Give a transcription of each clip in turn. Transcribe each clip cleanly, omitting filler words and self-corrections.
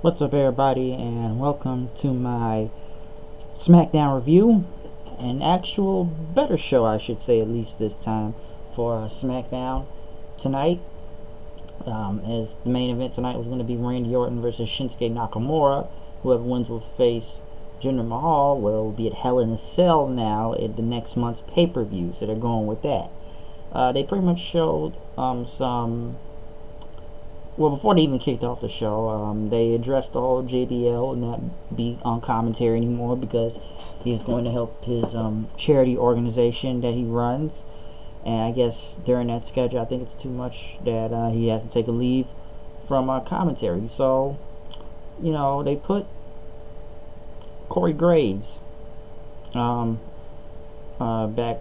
What's up, everybody, and welcome to my Smackdown review. An actual better show, I should say, at least this time, for Smackdown tonight. As the main event tonight was going to be Randy Orton versus Shinsuke Nakamura. Whoever wins will face Jinder Mahal, where it will be at Hell in a Cell now at the next month's pay-per-view, so they're going with that. They pretty much showed before they even kicked off the show, they addressed the whole JBL and not be on commentary anymore because he's going to help his charity organization that he runs. And I guess during that schedule, I think it's too much that he has to take a leave from commentary. So, they put Corey Graves back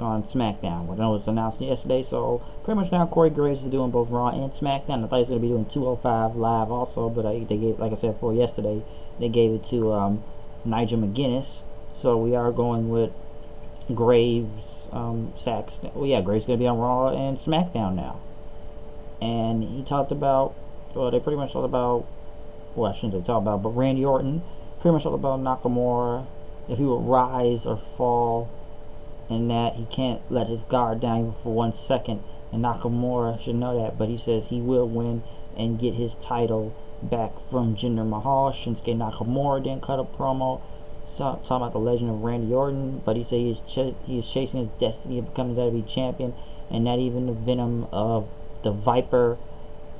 on Smackdown. I know it was announced yesterday, so pretty much now Corey Graves is doing both Raw and Smackdown. I thought he was going to be doing 205 Live also, but they gave, like I said before yesterday, they gave it to Nigel McGuinness. So we are going with Graves, Saxton. Well, yeah, Graves is going to be on Raw and Smackdown now. And he talked about, they pretty much talked about, I shouldn't say talk about, but Randy Orton pretty much talked about Nakamura, if he would rise or fall, and that he can't let his guard down even for 1 second, and Nakamura should know that. But he says he will win and get his title back from Jinder Mahal. Shinsuke Nakamura then cut a promo talking about the legend of Randy Orton, but he said he is chasing his destiny of becoming the WWE champion, and not even the venom of the Viper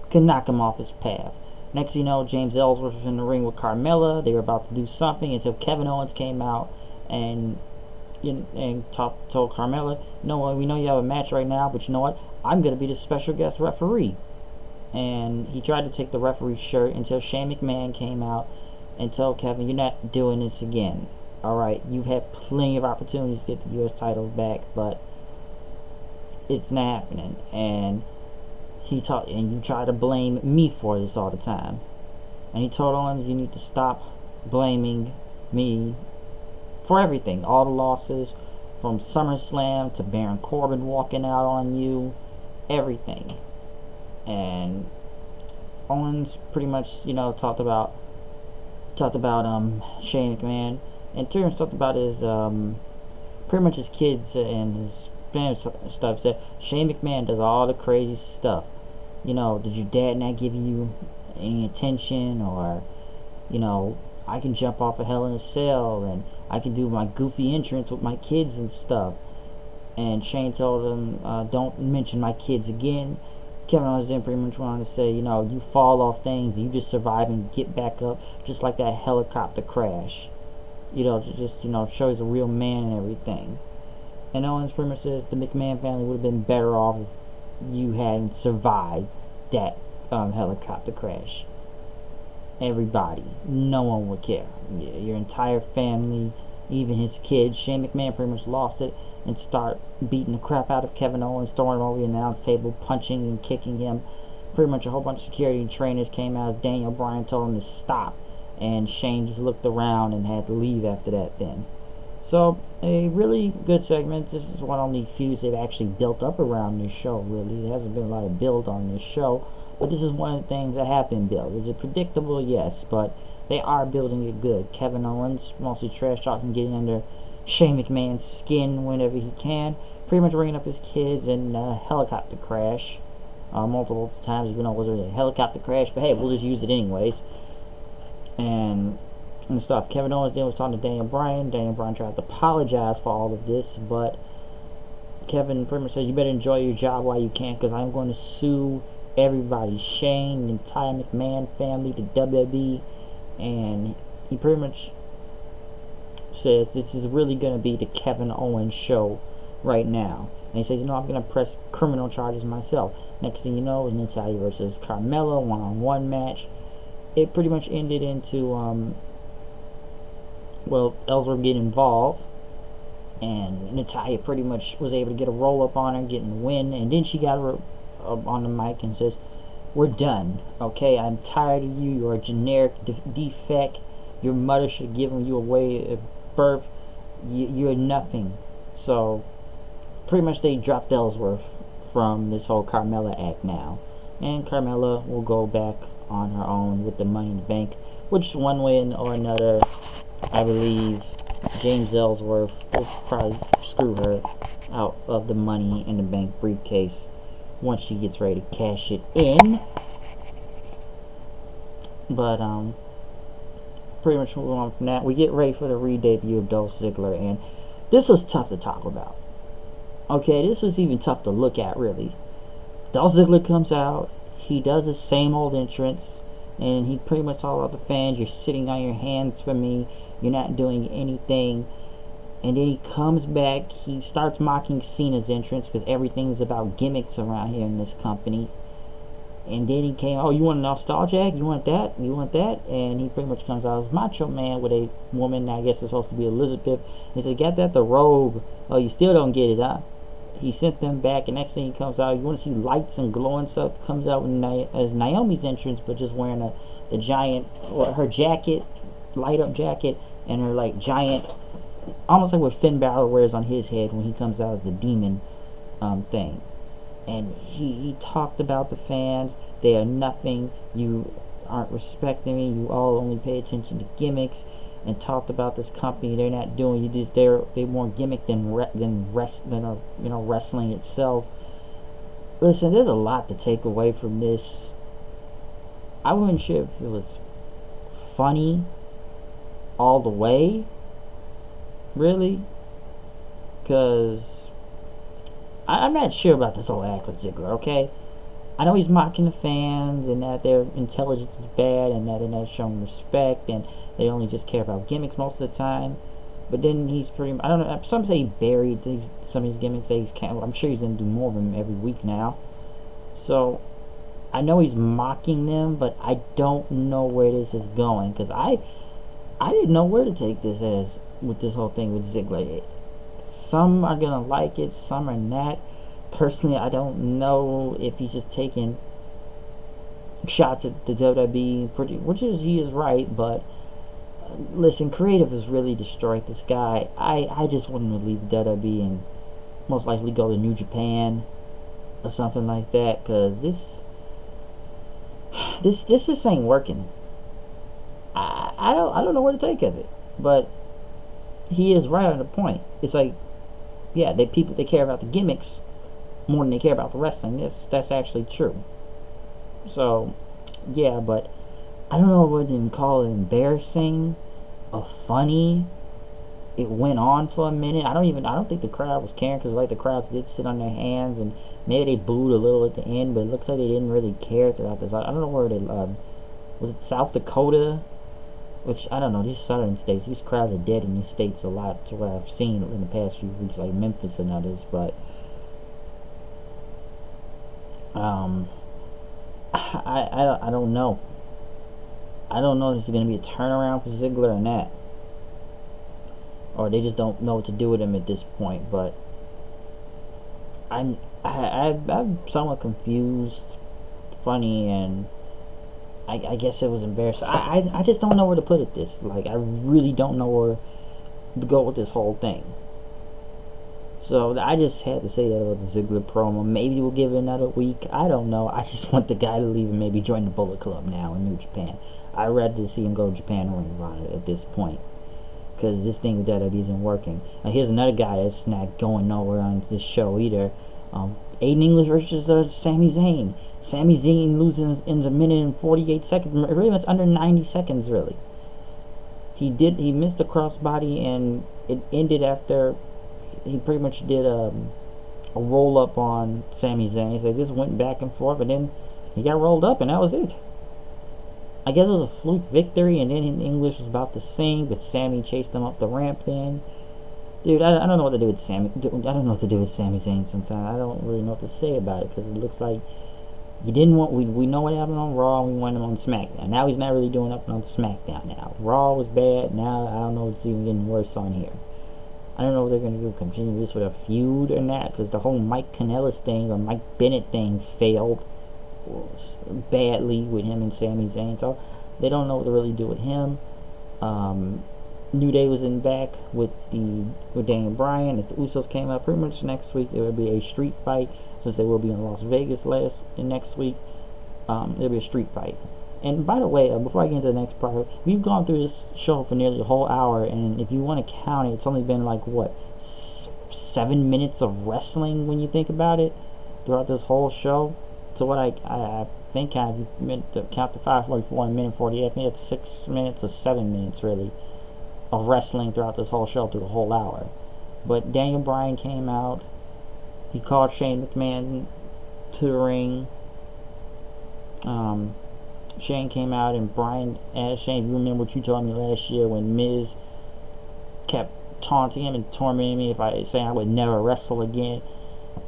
could knock him off his path. Next you know, James Ellsworth was in the ring with Carmella. They were about to do something until Kevin Owens came out and told Carmella, we know you have a match right now, but you know what? I'm going to be the special guest referee. And he tried to take the referee's shirt until Shane McMahon came out and told Kevin, you're not doing this again. Alright, you've had plenty of opportunities to get the U.S. title back, but it's not happening. And you try to blame me for this all the time. And he told Owens, you need to stop blaming me for everything, all the losses from SummerSlam to Baron Corbin walking out on you, everything. And Owens pretty much, talked about Shane McMahon, and Tyrion talked about his pretty much his kids and his family stuff. Said Shane McMahon does all the crazy stuff. Did your dad not give you any attention, or I can jump off a Hell in a Cell, and I can do my goofy entrance with my kids and stuff. And Shane told him, don't mention my kids again. Kevin Owens then pretty much wanted to say, you fall off things, and you just survive and get back up, just like that helicopter crash. Just show he's a real man and everything. And Owens pretty much says the McMahon family would have been better off if you hadn't survived that helicopter crash. Everybody, no one would care. Your entire family, even his kids. Shane McMahon pretty much lost it and start beating the crap out of Kevin Owens, throwing him over the announce table, punching and kicking him. Pretty much a whole bunch of security and trainers came out as Daniel Bryan told him to stop, and Shane just looked around and had to leave after that then. So, a really good segment. This is one of the feuds they've actually built up around this show, really. There hasn't been a lot of build on this show, but this is one of the things that have been built. Is it predictable? Yes, but they are building it good. Kevin Owens, mostly trash talking, getting under Shane McMahon's skin whenever he can. Pretty much bringing up his kids in a helicopter crash multiple times. Even though it was a helicopter crash, but hey, we'll just use it anyways. And stuff. Kevin Owens then was talking to Daniel Bryan. Daniel Bryan tried to apologize for all of this, but Kevin pretty much says, you better enjoy your job while you can, because I'm going to sue everybody, Shane, the entire McMahon family, the WWE. And he pretty much says this is really going to be the Kevin Owens show right now. And he says, I'm going to press criminal charges myself. Next thing you know, Natalya versus Carmella, one-on-one match. It pretty much ended into Ellsworth getting involved, and Natalya pretty much was able to get a roll up on her, getting the win. And then she got her on the mic and says, we're done, okay? I'm tired of you. You're a generic defect. Your mother should have given you away at birth. You're nothing. So pretty much they dropped Ellsworth from this whole Carmella act now. and Carmella will go back on her own with the Money in the Bank, which one way or another, I believe James Ellsworth will probably screw her out of the Money in the Bank briefcase once she gets ready to cash it in. But pretty much moving on from that, we get ready for the re-debut of Dolph Ziggler, and this was tough to talk about. Okay, this was even tough to look at, really. Dolph Ziggler comes out, he does the same old entrance, and he pretty much all out the fans, you're sitting on your hands for me, you're not doing anything. And then he comes back, he starts mocking Cena's entrance, because everything's about gimmicks around here in this company. And then he came, oh, you want a nostalgia? You want that? You want that? And he pretty much comes out as Macho Man with a woman, I guess it's supposed to be Elizabeth. He said, got that, the robe. Oh, you still don't get it, huh? He sent them back, and next thing he comes out, you want to see lights and glowing stuff, comes out as Naomi's entrance, but just wearing the giant, her jacket, light up jacket, and her like giant, almost like what Finn Balor wears on his head when he comes out as the demon thing. And he talked about the fans, they are nothing, you aren't respecting me, you all only pay attention to gimmicks, and talked about this company, they're not doing, they're more gimmick than wrestling itself. Listen, there's a lot to take away from this. I wasn't sure if it was funny all the way, really, because I'm not sure about this whole act with Ziggler, okay? I know he's mocking the fans and that their intelligence is bad and that they're not showing respect and they only just care about gimmicks most of the time. But then he's pretty, I don't know, some say he buried some of his gimmicks. I'm sure he's going to do more of them every week now. So, I know he's mocking them, but I don't know where this is going. Because I didn't know where to take this as with this whole thing with Ziggler. Some are going to like it, some are not. Personally, I don't know if he's just taking shots at the WWE, which he is right, but listen, creative has really destroyed this guy. I just want him to leave the WWE and most likely go to New Japan or something like that, because this just ain't working. I don't know what to take of it, but he is right on the point. It's like, yeah, they care about the gimmicks more than they care about the wrestling. That's actually true. So, yeah, but I don't know what to call it, embarrassing or funny. It went on for a minute. I don't think the crowd was caring, because like the crowds did sit on their hands and maybe they booed a little at the end, but it looks like they didn't really care throughout this. I don't know where they was it South Dakota? Which, I don't know, these southern states, these crowds are dead in these states a lot to what I've seen in the past few weeks, like Memphis and others, but I don't know. I don't know if it's going to be a turnaround for Ziggler or not. Or they just don't know what to do with him at this point, but I'm somewhat confused, funny, and I guess it was embarrassing. I just don't know where to put it this. Like, I really don't know where to go with this whole thing. So, I just had to say that about the Ziggler promo. Maybe we'll give it another week. I don't know. I just want the guy to leave and maybe join the Bullet Club now in New Japan. I'd rather see him go to Japan or Ring of Honor at this point, because this thing with WWE isn't working. Now, here's another guy that's not going nowhere on this show either. Aiden English versus Sami Zayn. Sami Zayn losing in a minute and 48 seconds. Really much under 90 seconds, really. He missed a crossbody, and it ended after he pretty much did a roll up on Sami Zayn. So they just went back and forth, and then he got rolled up, and that was it. I guess it was a fluke victory, and then English was about to sing, but Sami chased him up the ramp then. Dude, I don't know what to do with Sami. I don't know what to do with Sami Zayn sometimes. I don't really know what to say about it, because it looks like you didn't want. We know what happened on Raw, and we want him on SmackDown. Now he's not really doing nothing on SmackDown now. Raw was bad. Now I don't know what's even getting worse on here. I don't know what they're going to do, continue this with a feud or not, because the whole Mike Kanellis thing or Mike Bennett thing failed badly with him and Sami Zayn, so they don't know what to really do with him. New Day was in back with Daniel Bryan as the Usos came up. Pretty much next week there will be a street fight, since they will be in Las Vegas next week. It'll be a street fight. And by the way, before I get into the next part, we've gone through this show for nearly a whole hour, and if you want to count it, it's only been like what 7 minutes of wrestling when you think about it throughout this whole show. So what I think kind of meant to count the 5:44 and minute 48. I think it's 6 minutes or 7 minutes really of wrestling throughout this whole show through the whole hour. But Daniel Bryan came out. He called Shane McMahon to the ring. Shane came out and Bryan asked Shane, "You remember what you told me last year when Miz kept taunting him and tormenting me saying I would never wrestle again?"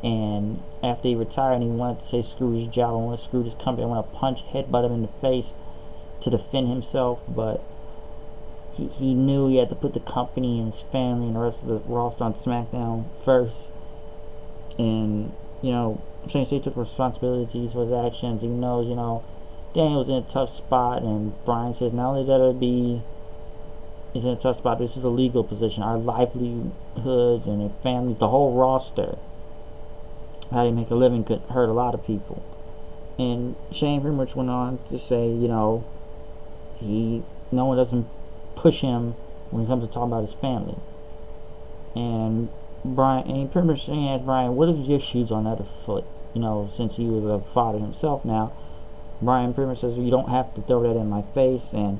And after he retired and he wanted to say screw his job, I want to screw this company, I want to punch, headbutt him in the face to defend himself, but he knew he had to put the company and his family and the rest of the roster on SmackDown first. And, Shane State took responsibilities for his actions. He knows, Daniel was in a tough spot, and Bryan says not only that is in a tough spot, this is a legal position. Our livelihoods and their families, the whole roster, how they make a living could hurt a lot of people. And Shane pretty much went on to say, no one doesn't push him when it comes to talking about his family. And he pretty much asked Bryan, what if your shoes on the other foot? Since he was a father himself now. Bryan pretty much says, you don't have to throw that in my face. And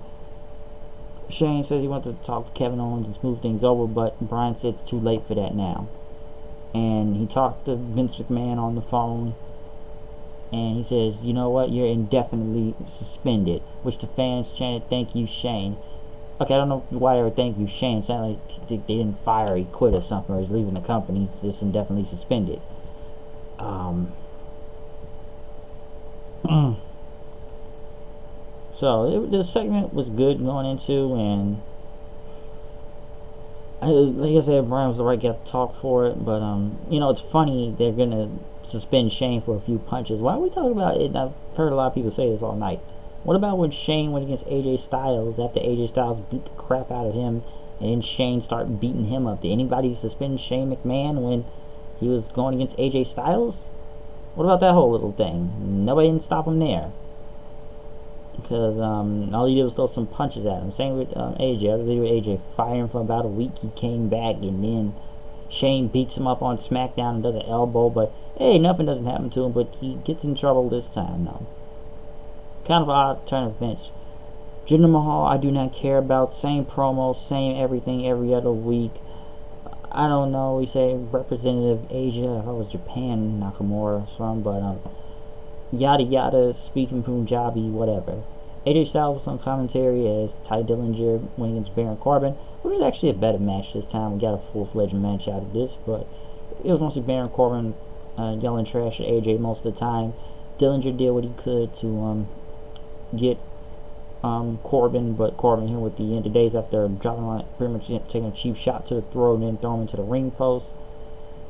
Shane says he wanted to talk to Kevin Owens and smooth things over, but Bryan said it's too late for that now. And he talked to Vince McMahon on the phone, and he says, you know what, you're indefinitely suspended, which the fans chanted, thank you, Shane. Okay, I don't know why they were thank you, Shane. It's not like they didn't fire, he quit or something, or he's leaving the company. He's just indefinitely suspended. So the segment was good going into, and like I said, Bryan was the right guy to talk for it. But it's funny they're gonna suspend Shane for a few punches. Why are we talking about it? I've heard a lot of people say this all night. What about when Shane went against AJ Styles after AJ Styles beat the crap out of him, and then Shane started beating him up? Did anybody suspend Shane McMahon when he was going against AJ Styles? What about that whole little thing? Nobody didn't stop him there. Because all he did was throw some punches at him. Same with AJ. I was with AJ. Fired him for about a week. He came back, and then Shane beats him up on Smackdown and does an elbow. But hey, nothing doesn't happen to him. But he gets in trouble this time, though. Kind of an odd turn of events. Jinder Mahal, I do not care about. Same promo, same everything every other week. I don't know. We say Representative Asia. I was Japan Nakamura from, but yada yada, speaking Punjabi, whatever. AJ Styles was on commentary as Ty Dillinger went against Baron Corbin, which was actually a better match this time. We got a full-fledged match out of this, but it was mostly Baron Corbin yelling trash at AJ most of the time. Dillinger did what he could to get Corbin, but Corbin here with the end of days after dropping on it, pretty much taking a cheap shot to the throat and then throwing him into the ring post.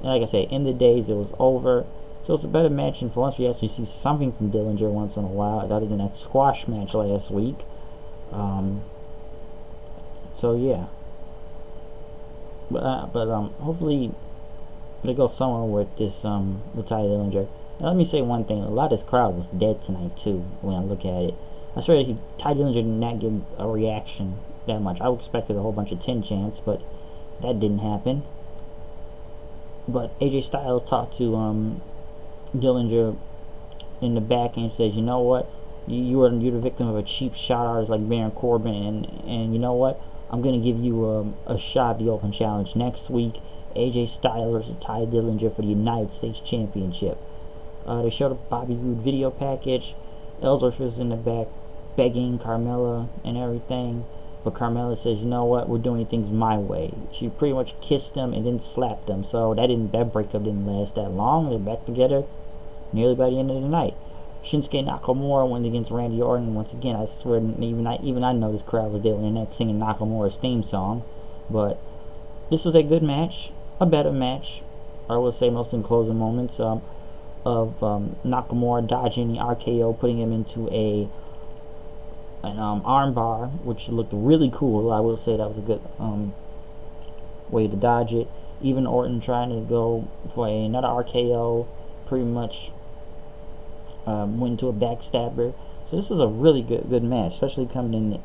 And like I said, in the days it was over. So it's a better match, and for once we actually see something from Dillinger once in a while, other than that squash match last week. So yeah. But hopefully they go somewhere with this with Ty Dillinger. Now let me say one thing: a lot of this crowd was dead tonight too. When I look at it, I swear Ty Dillinger did not give a reaction that much. I expected a whole bunch of 10 chants, but that didn't happen. But AJ Styles talked to Dillinger in the back and says, you know what, you're the victim of a cheap shot artist like Baron Corbin, and you know what, I'm gonna give you a shot at the Open Challenge next week. AJ Styles versus Ty Dillinger for the United States Championship. They showed a Bobby Roode video package. Ellsworth was in the back begging Carmella and everything, but Carmella says, you know what, we're doing things my way. She pretty much kissed him and then slapped him, so that breakup didn't last that long. They're back together nearly by the end of the night. Shinsuke Nakamura went against Randy Orton. Once again, I swear, even I know this crowd was there on the internet singing Nakamura's theme song. But this was a good match, a better match. I would say most in closing moments of Nakamura dodging the RKO, putting him into an arm bar, which looked really cool. I will say that was a good way to dodge it. Even Orton trying to go for another RKO, pretty much went to a backstabber. So this was a really good match, especially coming in the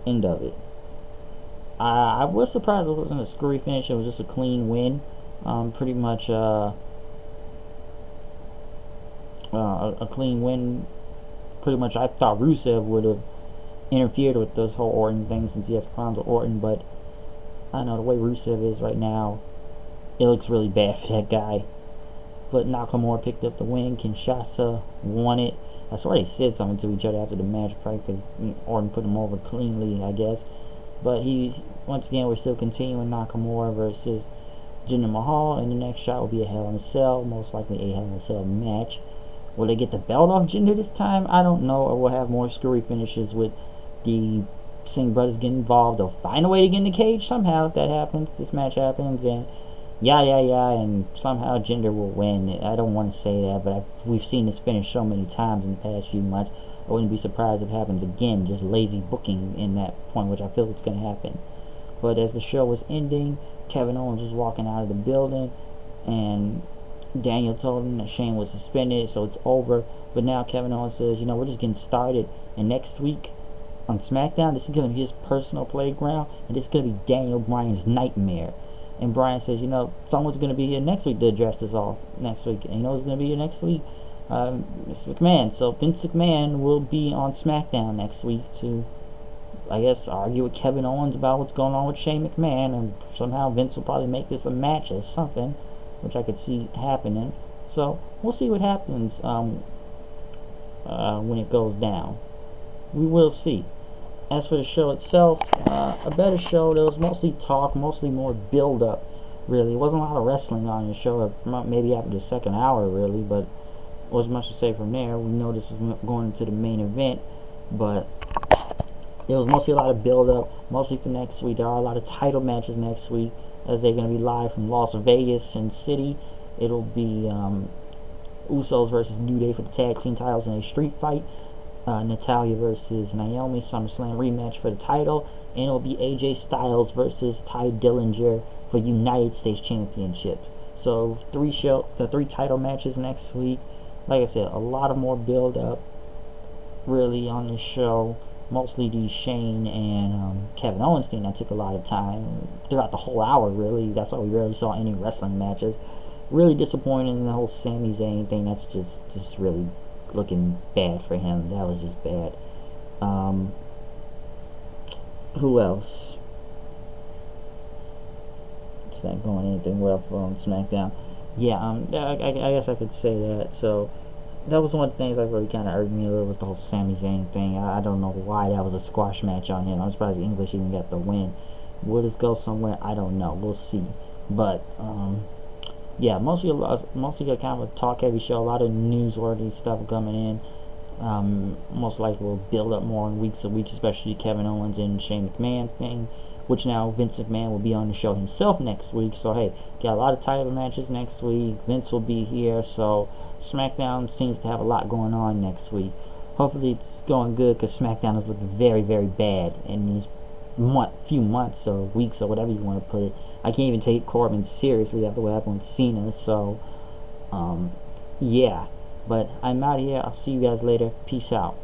end of it. I was surprised it wasn't a screwy finish. It was just a clean win. Pretty much a clean win. Pretty much, I thought Rusev would have interfered with this whole Orton thing since he has problems with Orton, but I don't know, the way Rusev is right now, it looks really bad for that guy. But Nakamura picked up the win. Kinshasa won it. I swear they said something to each other after the match, probably because Orton put him over cleanly, I guess. But once again, we're still continuing Nakamura versus Jinder Mahal, and the next shot will be a Hell in a Cell, most likely a Hell in a Cell match. Will they get the belt off Jinder this time? I don't know, or we'll have more screwy finishes with the Singh brothers getting involved. They'll find a way to get in the cage somehow if that happens, this match happens, and and somehow Jinder will win. I don't want to say that, but we've seen this finish so many times in the past few months. I wouldn't be surprised if it happens again, just lazy booking in that point, which I feel it's going to happen. But as the show was ending, Kevin Owens was walking out of the building, and Daniel told him that Shane was suspended, so it's over. But now Kevin Owens says, we're just getting started, and next week on Smackdown, this is going to be his personal playground, and this is going to be Daniel Bryan's nightmare. And Bryan says, someone's going to be here next week to address this all next week. And who's going to be here next week? Mr. McMahon. So Vince McMahon will be on SmackDown next week to, I guess, argue with Kevin Owens about what's going on with Shane McMahon. And somehow Vince will probably make this a match or something, which I could see happening. So we'll see what happens when it goes down. We will see. As for the show itself, a better show. There was mostly talk, mostly more build-up, really. It wasn't a lot of wrestling on the show, maybe after the second hour, really, but wasn't much to say from there. We know this was going into the main event, but there was mostly a lot of build-up, mostly for next week. There are a lot of title matches next week, as they're going to be live from Las Vegas and City. It'll be Usos versus New Day for the tag team titles in a street fight. Natalia versus Naomi, SummerSlam rematch for the title, and it'll be AJ Styles versus Ty Dillinger for United States Championship. So the three title matches next week. Like I said, a lot of more build up really on this show. Mostly the Shane and Kevin Owens thing that took a lot of time throughout the whole hour, really. That's why we rarely saw any wrestling matches. Really disappointed in the whole Sami Zayn thing. That's just really looking bad for him. That was just bad. Who else? It's not going anything well from SmackDown. Yeah, I guess I could say that. So that was one of the things that really kind of irked me a little, was the whole Sami Zayn thing. I don't know why that was a squash match on him. I'm surprised the English even got the win. Will this go somewhere? I don't know. We'll see. But yeah, mostly a kind of a talk-heavy show. A lot of newsworthy stuff coming in. Most likely will build up more in weeks and weeks, especially Kevin Owens and Shane McMahon thing, which now Vince McMahon will be on the show himself next week. So hey, got a lot of title matches next week. Vince will be here, so SmackDown seems to have a lot going on next week. Hopefully it's going good, because SmackDown is looking very, very bad in these few months or weeks or whatever you want to put it. I can't even take Corbin seriously after what happened with Cena. So yeah, but I'm out of here. I'll see you guys later. Peace out.